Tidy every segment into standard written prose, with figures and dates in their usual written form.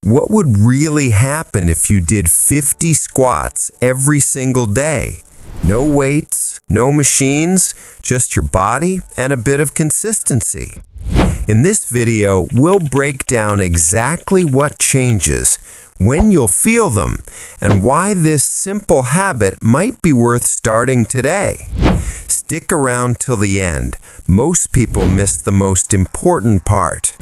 What would really happen if you did 50 squats every single day? No weights, no machines, just your body and a bit of consistency. In this video, we'll break down exactly what changes, when you'll feel them, and why this simple habit might be worth starting today. Stick around till the end. Most people miss the most important part.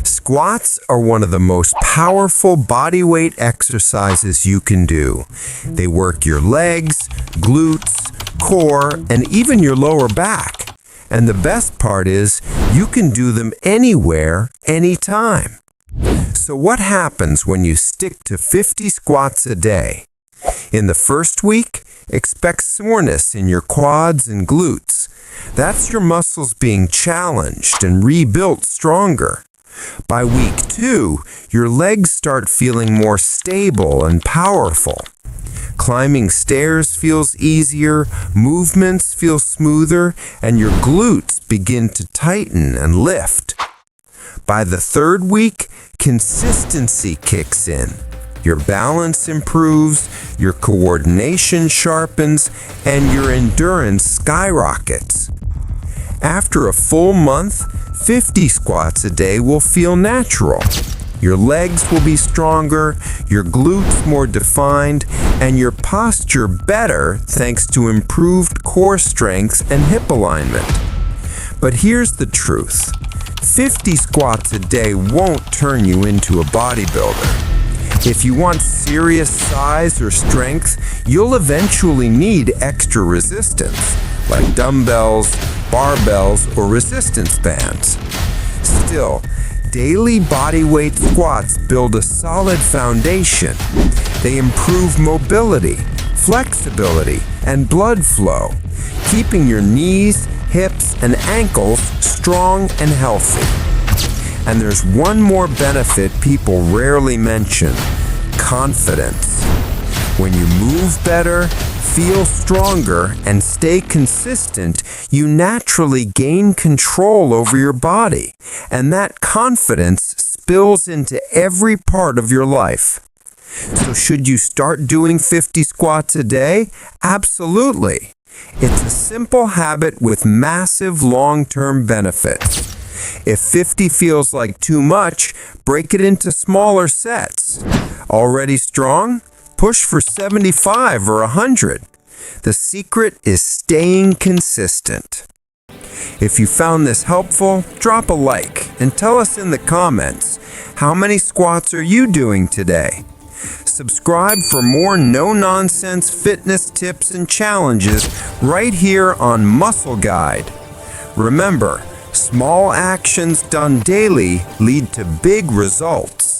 Squats are one of the most powerful bodyweight exercises you can do. They work your legs, glutes, core, and even your lower back. And the best part is, you can do them anywhere, anytime. So what happens when you stick to 50 squats a day? In the first week, expect soreness in your quads and glutes. That's your muscles being challenged and rebuilt stronger. By week 2, your legs start feeling more stable and powerful. Climbing stairs feels easier, movements feel smoother, and your glutes begin to tighten and lift. By the 3rd week, consistency kicks in. Your balance improves, your coordination sharpens, and your endurance skyrockets. After a full month, 50 squats a day will feel natural. Your legs will be stronger, your glutes more defined, and your posture better thanks to improved core strength and hip alignment. But here's the truth. 50 squats a day won't turn you into a bodybuilder. If you want serious size or strength, you'll eventually need extra resistance, like dumbbells, barbells, or resistance bands. Still, daily bodyweight squats build a solid foundation. They improve mobility, flexibility, and blood flow, keeping your knees, hips, and ankles strong and healthy. And there's one more benefit people rarely mention: confidence. When you move better, feel stronger, and stay consistent, you naturally gain control over your body, and that confidence spills into every part of your life. So should you start doing 50 squats a day? Absolutely. It's a simple habit with massive long-term benefits. If 50 feels like too much, break it into smaller sets. Already strong? Push for 75 or 100. The secret is staying consistent. If you found this helpful, drop a like and tell us in the comments, how many squats are you doing today? Subscribe for more no-nonsense fitness tips and challenges right here on Muscle Guide. Remember, small actions done daily lead to big results.